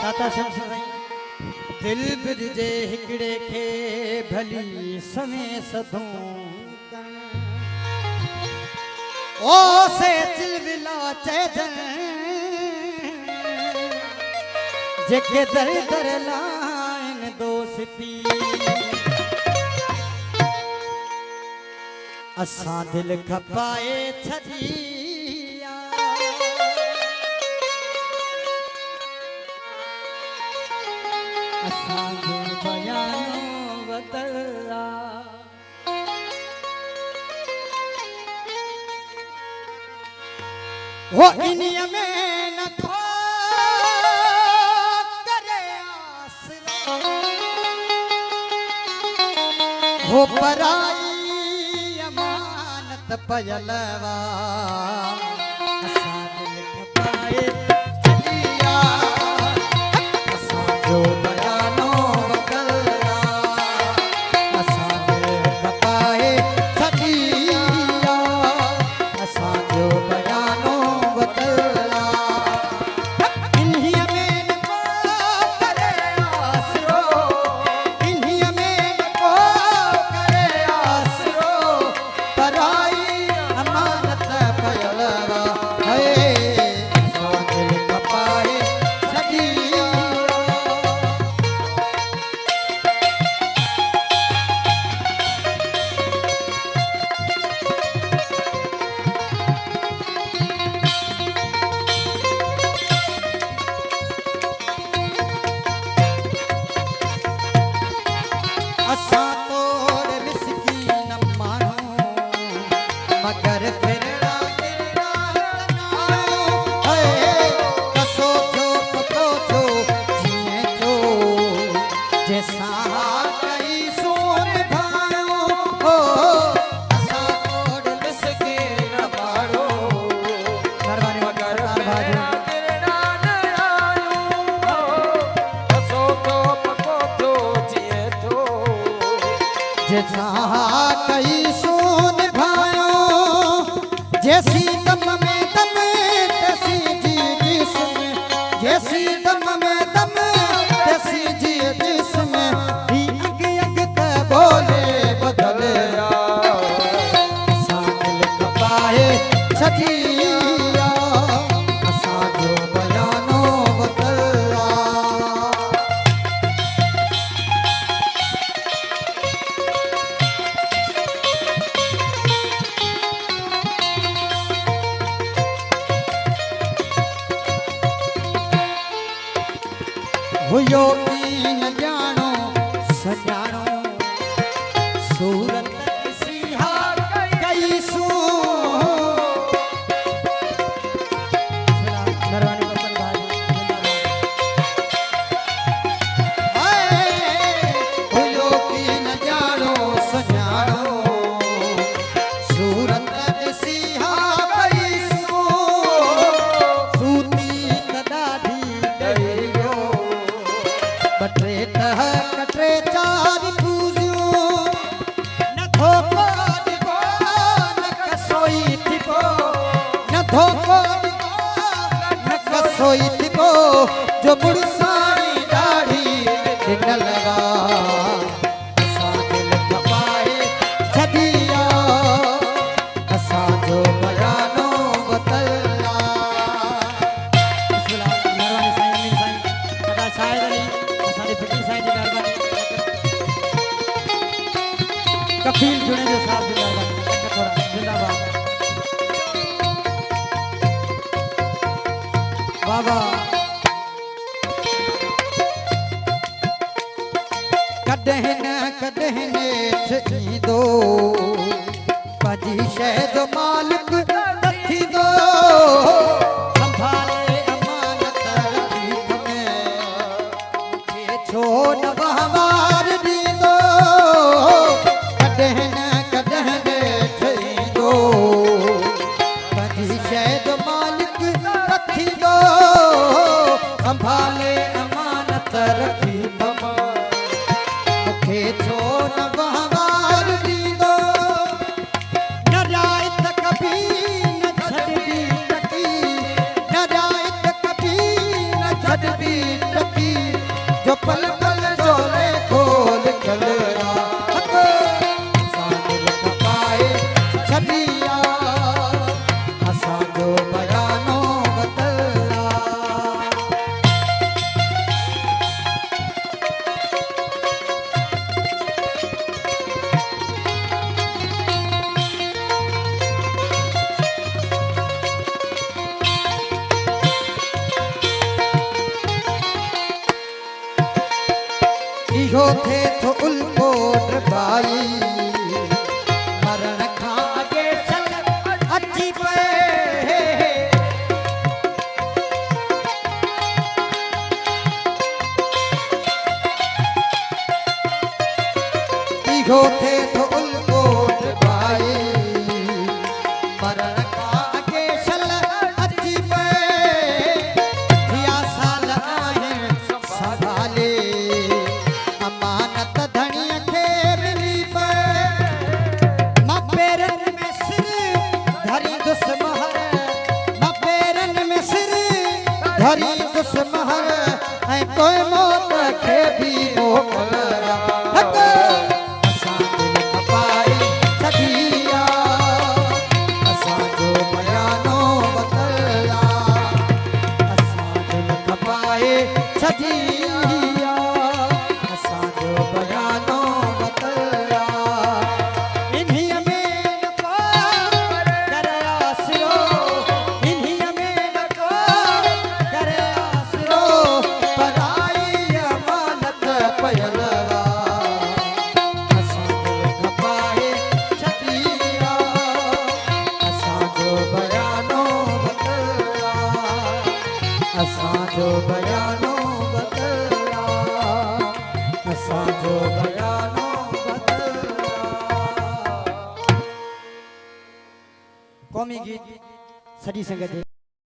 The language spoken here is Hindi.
ताता शमशाई दिल बिरजे हिकड़े खे भली समय सदों ओ से चिलविला चैजन जेके दर दर लाइन दोस्ती असां दिल खपाए छदिया असां जो बयानो बदला वो इन्हीं में न खो करे आसरा हो पराई अमानत पयलवा असां दिल खपाए छदिया असां जो बयानो बदला असां दिल खपाए छदिया असां जो बयानो बदला इन्हीं में न को करे आसरो इन्हीं में न को करे आसरो पराई अमानत पयलवा है असां दिल खपाए छदिया असां तोड़ मिसकीन माण्हू मगर फिरड़ा कसो थियो पतो थियो जीअं थियो जंहिंसां कई सोन भायो हो असां तोड़ मिसकीन माण्हू महिरबानी मगर जैसा कई सोन भायो जैसी दम में दम तैसी जी जिस्म जैसी दम में दम तैसी जी जिस्म अग अग त बोले बदले असां दिल खपाए छदिया असां जो बयानो बदला हुयो की न जानो सजानो सूरत सिहा कई सू नरवानी बसन भाई हुयो की न जानो सजानो सूरत सिहा कई सू सूती तदाधी दरियो बटरे तह कटरे चार पूजियो न धोको दिबो न कसोई दिबो न धोको दिबो न कसोई दिबो जो मुड़सानी दाढ़ी दिन लगा असां दिल खपाए छदिया असां जो बयानो बदला महिरबानी साईं अमीन साईं दादा शाहिद अली असांजे फिटी साईं जी महिरबानी कफील जुड़े जो साहब जी महिरबानी थोड़ा जिंदाबाद बाबा कॾहिं न नेठ ईंदो पंहिंजी शइ जो मालिक न थींदो संभाले अमानत रीत में मूंखे छो न वहिंवार ॾींदो कॾहिं न नेठ ईंदो पंहिंजी शइ जो मालिक न थींदो संभाले अमानत रखी मूंखे छो न वहिंवार ॾींदो पल पल झोले खोल कलरा असांजो खपाए छबिया असांजो बयानो बतला इहो थे तो उल्कोट भाई मरण खां अॻे सल अची पए इहो थे तो उल्कोट भाई मरण खां अॻे सल अची पए थिया साल आहिनि संभाले अमानत धणीअ खे मिली पए मां पेरनि में सिर धरी दुसि महर मां पेरनि में सिर धरी दुसि महर ऐं कोई मौत खे बि मोकिलिया असांजो खपाए छबिया असांजो बयानो बतला असांजो खपाए छबिया असांजो बयानो बतला इन्हीअ में न को करे आसिरो इन्हीअ में न को करे आसिरो पराई अमानत पयल असांजो खपाए छबिया असांजो बयानो बतला असांजो बयानो बतला असांजो बयानो बतला क़ौमी गीत सॼी संगत जे